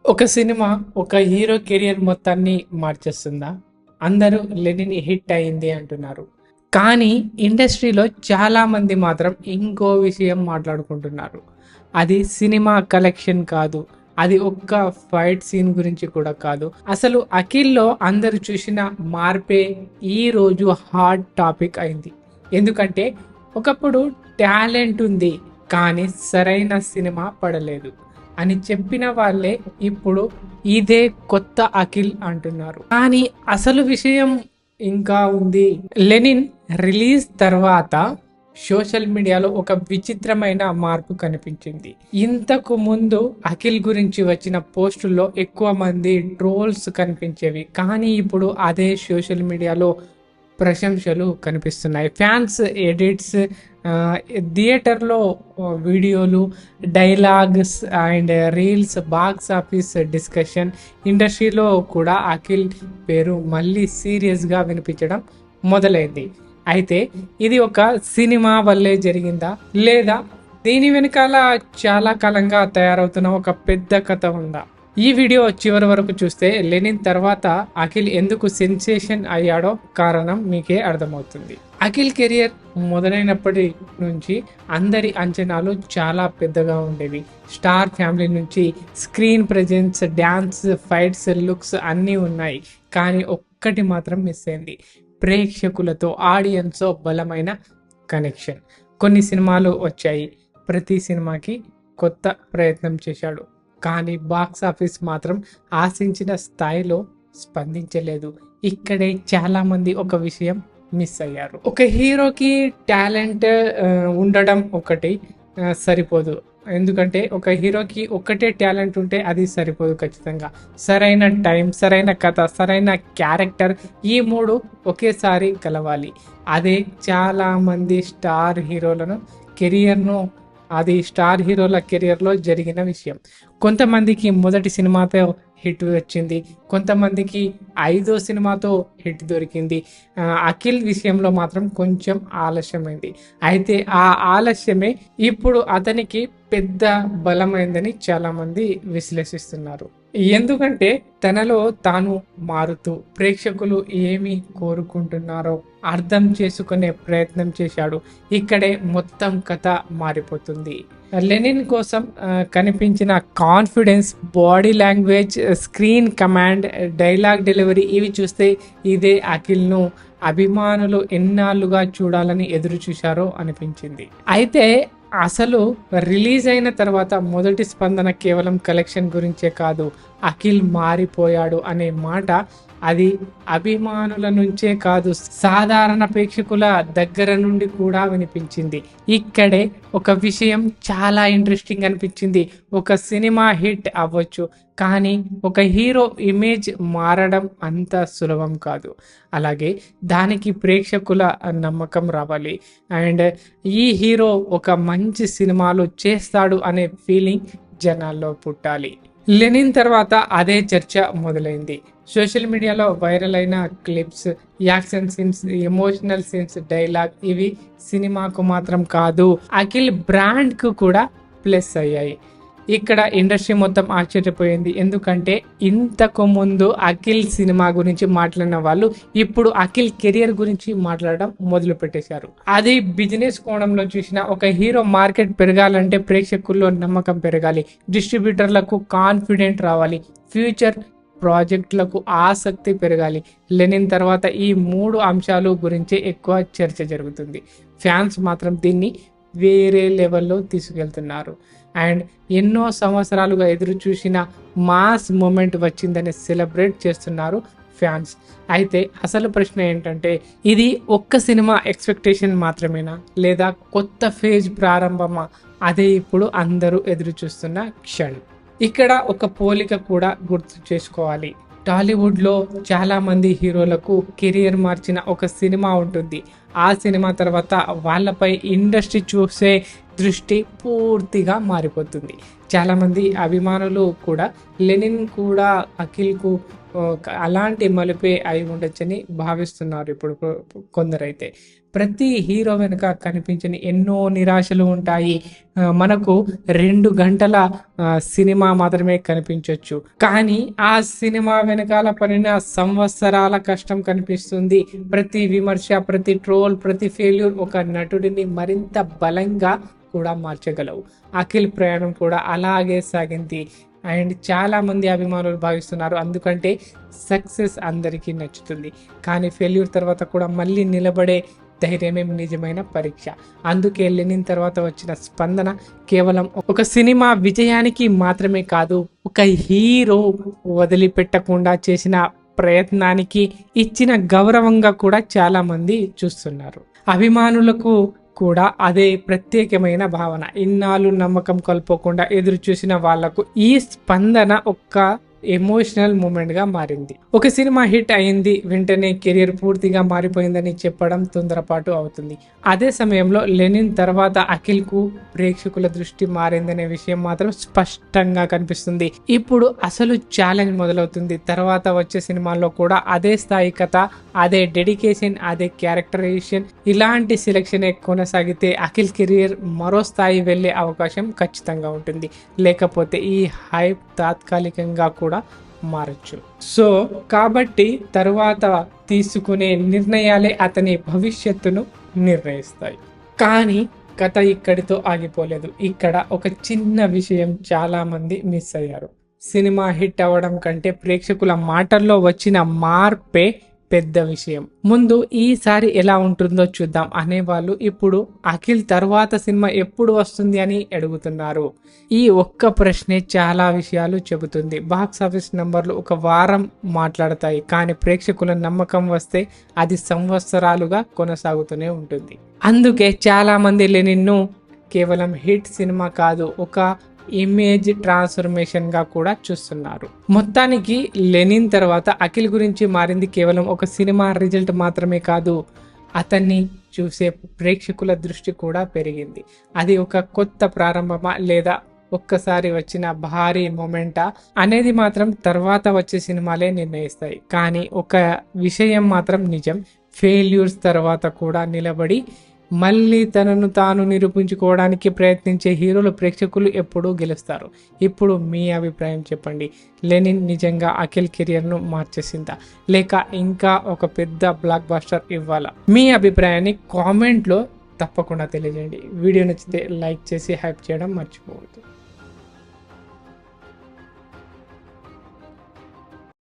ఒక సినిమా ఒక hero career మొత్తాన్ని మార్చేస్తుందా? అందరూ 'లెనిన్' హిట్ అయింది అంటున్నారు. కానీ ఇండస్ట్రీలో చాలామంది మాత్రం ఇంకో విషయం మాట్లాడుకుంటున్నారు. అది సినిమా కలెక్షన్ కాదు. అది ఒక్క ఫైట్ సీన్ గురించి కూడా కాదు. అసలు 'అఖిల్‌లో' అందరూ చూసిన మార్పే ఈరోజు హాట్ టాపిక్ అయింది. ఎందుకంటే ఒకప్పుడు టాలెంట్ ఉంది. కానీ సరైన సినిమా పడలేదు అని చెప్పిన వాళ్ళే ఇప్పుడు ఇదే కొత్త అఖిల్ అంటున్నారు. కానీ అసలు విషయం ఇంకా ఉంది. 'లెనిన్' రిలీజ్ తర్వాత సోషల్ మీడియాలో ఒక విచిత్రమైన మార్పు కనిపించింది. ఇంతకు ముందు అఖిల్ గురించి వచ్చిన పోస్టుల్లో ఎక్కువ మంది ట్రోల్స్ కనిపించేవి. కానీ ఇప్పుడు అదే సోషల్ మీడియాలో ప్రశంసలు కనిపిస్తున్నాయి. ఫ్యాన్స్ ఎడిట్స్, థియేటర్లో వీడియోలు, dialogues and reels, box office discussion, ఇండస్ట్రీలో కూడా అఖిల్ పేరు మళ్ళీ సీరియస్గా వినిపించడం మొదలైంది. అయితే ఇది ఒక సినిమా వల్లే జరిగిందా, లేదా దీని వెనకాల చాలా కాలంగా తయారవుతున్న ఒక పెద్ద కథ ఉందా? ఈ వీడియో చివరి వరకు చూస్తే 'లెనిన్' తర్వాత అఖిల్ ఎందుకు సెన్సేషన్ అయ్యాడో కారణం మీకే అర్థమవుతుంది. అఖిల్ కెరియర్ మొదలైనప్పటి నుంచి అందరి అంచనాలు చాలా పెద్దగా ఉండేవి. స్టార్ ఫ్యామిలీ నుంచి screen presence, dance, fights, looks అన్నీ ఉన్నాయి. కానీ ఒక్కటి మాత్రం మిస్ అయింది: ప్రేక్షకులతో, ఆడియన్స్తో బలమైన కనెక్షన్. కొన్ని సినిమాలు వచ్చాయి, ప్రతి సినిమాకి కొత్త ప్రయత్నం చేశాడు. కానీ బాక్స్ ఆఫీస్ మాత్రం ఆశించిన స్థాయిలో స్పందించలేదు. ఇక్కడే చాలామంది ఒక విషయం మిస్ అయ్యారు. ఒక హీరోకి టాలెంట్ ఉండడం ఒకటి సరిపోదు. ఎందుకంటే ఒక హీరోకి ఒక్కటే టాలెంట్ ఉంటే అది సరిపోదు. ఖచ్చితంగా సరైన టైం, సరైన కథ, సరైన క్యారెక్టర్, ఈ మూడు ఒకేసారి కలవాలి. అదే చాలామంది స్టార్ హీరోలను కెరియర్ను అది స్టార్ హీరోల కెరియర్లో జరిగిన విషయం. కొంతమందికి మొదటి సినిమాతో హిట్ వచ్చింది, కొంతమందికి 5వ సినిమాతో హిట్ దొరికింది. అఖిల్ విషయంలో మాత్రం కొంచెం ఆలస్యమైంది. అయితే ఆ ఆలస్యమే ఇప్పుడు అతనికి పెద్ద బలమైందని చాలామంది విశ్లేషిస్తున్నారు. ఎందుకంటే తనలో తాను మారుతూ ప్రేక్షకులు ఏమి కోరుకుంటున్నారో అర్థం చేసుకునే ప్రయత్నం చేశాడు. ఇక్కడే మొత్తం కథ మారిపోతుంది. 'లెనిన్' కోసం కనిపించిన confidence, body language, screen command, dialogue delivery ఇవి చూస్తే ఇదే అఖిల్ను అభిమానులు ఎన్నాళ్ళుగా చూడాలని ఎదురు చూశారో అనిపించింది. అయితే అసలు రిలీజ్ అయిన తర్వాత మొదటి స్పందన కేవలం కలెక్షన్ గురించే కాదు, అఖిల్ మారిపోయాడు అనే మాట అది అభిమానుల నుంచే కాదు, సాధారణ ప్రేక్షకుల దగ్గర నుండి కూడా వినిపించింది. ఇక్కడే ఒక విషయం చాలా ఇంట్రెస్టింగ్ అనిపించింది. ఒక సినిమా హిట్ అవ్వచ్చు, కానీ ఒక హీరో ఇమేజ్ మారడం అంత సులభం కాదు. అలాగే దానికి ప్రేక్షకుల నమ్మకం రావాలి. అండ్ ఈ హీరో ఒక మంచి సినిమాలు చేస్తాడు అనే ఫీలింగ్ జనాల్లో పుట్టాలి. 'లెనిన్' తర్వాత అదే చర్చ మొదలైంది. సోషల్ మీడియాలో వైరల్ అయిన clips, action scenes, emotional scenes, dialogue ఇవి సినిమాకు మాత్రం కాదు, అఖిల్ బ్రాండ్కు కూడా ప్లస్ అయ్యాయి. ఇక్కడ ఇండస్ట్రీ మొత్తం ఆశ్చర్యపోయింది. ఎందుకంటే ఇంతకు ముందు అఖిల్ సినిమా గురించి మాట్లాడిన వాళ్ళు ఇప్పుడు అఖిల్ కెరియర్ గురించి మాట్లాడడం మొదలు పెట్టేశారు. అది బిజినెస్ కోణంలో చూసిన ఒక హీరో మార్కెట్ పెరగాలంటే ప్రేక్షకుల్లో నమ్మకం పెరగాలి, డిస్ట్రిబ్యూటర్లకు కాన్ఫిడెంట్ రావాలి, ఫ్యూచర్ ప్రాజెక్టులకు ఆసక్తి పెరగాలి. 'లెనిన్' తర్వాత ఈ 3 అంశాలు గురించి ఎక్కువ చర్చ జరుగుతుంది. ఫ్యాన్స్ మాత్రం దీన్ని వేరే లెవెల్లో తీసుకెళ్తున్నారు. అండ్ ఎన్నో సంవత్సరాలుగా ఎదురు చూసిన మాస్ మూమెంట్ వచ్చిందని సెలబ్రేట్ చేస్తున్నారు ఫ్యాన్స్. అయితే అసలు ప్రశ్న ఏంటంటే, ఇది ఒక్క సినిమా ఎక్స్పెక్టేషన్ మాత్రమేనా, లేదా కొత్త ఫేజ్ ప్రారంభమా? అదే ఇప్పుడు అందరూ ఎదురు చూస్తున్న క్షణం. ఇక్కడ ఒక పోలిక కూడా గుర్తు చేసుకోవాలి. టాలీవుడ్లో చాలామంది హీరోలకు కెరియర్ మార్చిన ఒక సినిమా ఉంటుంది. ఆ సినిమా తర్వాత వాళ్ళపై ఇండస్ట్రీ చూసే దృష్టి పూర్తిగా మారిపోతుంది. చాలామంది అభిమానులు కూడా 'లెనిన్' కూడా అఖిల్కు అలాంటి మలుపే అయి ఉండొచ్చని భావిస్తున్నారు ఇప్పుడు కొందరైతే. ప్రతి హీరో వెనుక కనిపించిన ఎన్నో నిరాశలు ఉంటాయి. మనకు 2 గంటల సినిమా మాత్రమే కనిపించవచ్చు, కానీ ఆ సినిమా వెనకాల పడిన సంవత్సరాల కష్టం కనిపిస్తుంది. ప్రతి విమర్శ, ప్రతి ట్రోల్, ప్రతి ఫెయిల్యూర్ ఒక నటుడిని మరింత బలంగా కూడా మార్చగలవు. అఖిల్ ప్రయాణం కూడా అలాగే సాగింది. అండ్ చాలా మంది అభిమానులు భావిస్తున్నారు అందుకంటే సక్సెస్ అందరికీ నచ్చుతుంది, కానీ ఫెయిల్యూర్ తర్వాత కూడా మళ్ళీ నిలబడే ధైర్యమే నిజమైన పరీక్ష. అందుకే లెనిన్ తర్వాత వచ్చిన స్పందన కేవలం ఒక సినిమా విజయానికి మాత్రమే కాదు, ఒక హీరో వదిలిపెట్టకుండా చేసిన ప్రయత్నానికి ఇచ్చిన గౌరవంగా కూడా చాలా మంది చూస్తున్నారు. అభిమానులకు కూడా అదే ప్రత్యేకమైన భావన. ఇన్నాళ్ళు నమ్మకం కోల్పోకుండా ఎదురు చూసిన వాళ్లకు ఈ స్పందన ఒక్క ఎమోషనల్ మూమెంట్ గా మారింది. ఒక సినిమా హిట్ అయింది, వెంటనే కెరీర్ పూర్తిగా మారిపోయిందని చెప్పడం తొందరపాటు అవుతుంది. అదే సమయంలో లెనిన్ తర్వాత అఖిల్ కు ప్రేక్షకుల దృష్టి మారిందనే విషయం మాత్రం స్పష్టంగా కనిపిస్తుంది. ఇప్పుడు అసలు ఛాలెంజ్ మొదలవుతుంది. తర్వాత వచ్చే సినిమాల్లో కూడా అదే స్థాయి కథ, అదే డెడికేషన్, అదే క్యారెక్టరైజేషన్, ఇలాంటి సెలెక్షన్ కొనసాగితే అఖిల్ కెరీర్ మరో స్థాయి వెళ్లే అవకాశం ఖచ్చితంగా ఉంటుంది. లేకపోతే ఈ హైప్ తాత్కాలికంగా కూడా మారచ్చు. సో కాబట్టి తరువాత తీసుకునే నిర్ణయాలే అతని భవిష్యత్తును నిర్ణయిస్తాయి. కానీ కథ ఇక్కడితో ఆగిపోలేదు. ఇక్కడ ఒక చిన్న విషయం చాలా మంది మిస్ అయ్యారు. సినిమా హిట్ అవ్వడం కంటే ప్రేక్షకుల మాటల్లో వచ్చిన మార్పే పెద్ద విషయం. ముందు ఈసారి ఎలా ఉంటుందో చూద్దాం అనేవాళ్ళు ఇప్పుడు అఖిల్ తర్వాత సినిమా ఎప్పుడు వస్తుంది అని అడుగుతున్నారు. ఈ ఒక్క ప్రశ్నే చాలా విషయాలు చెబుతుంది. బాక్స్ ఆఫీస్ నంబర్లు ఒక వారం మాట్లాడతాయి, కానీ ప్రేక్షకుల నమ్మకం వస్తే అది సంవత్సరాలుగా కొనసాగుతూనే ఉంటుంది. అందుకే చాలా మంది లెనిన్ను కేవలం హిట్ సినిమా కాదు, ఒక ఇమేజ్ ట్రాన్స్ఫర్మేషన్ గా కూడా చూస్తున్నారు. మొత్తానికి లెనిన్ తర్వాత అఖిల్ గురించి మారింది కేవలం ఒక సినిమా రిజల్ట్ మాత్రమే కాదు, అతన్ని చూసే ప్రేక్షకుల దృష్టి కూడా పెరిగింది. అది ఒక కొత్త ప్రారంభమా లేదా ఒక్కసారి వచ్చిన భారీ మొమెంటా అనేది మాత్రం తర్వాత వచ్చే సినిమాలే నిర్ణయిస్తాయి. కానీ ఒక విషయం మాత్రం నిజం, ఫెయిల్యూర్స్ తర్వాత కూడా నిలబడి మళ్ళీ తనను తాను నిరూపించుకోవడానికి ప్రయత్నించే హీరోలు ప్రేక్షకులు ఎప్పుడూ గెలుస్తారు. ఇప్పుడు మీ అభిప్రాయం చెప్పండి. లెనిన్ నిజంగా అఖిల్ కెరియర్ను మార్చేసిందా, లేక ఇంకా ఒక పెద్ద బ్లాక్ బస్టర్ ఇవ్వాలా? మీ అభిప్రాయాన్ని కామెంట్లో తప్పకుండా తెలియజేయండి. వీడియో నచ్చితే లైక్ చేసి హైప్ చేయడం మర్చిపోవద్దు.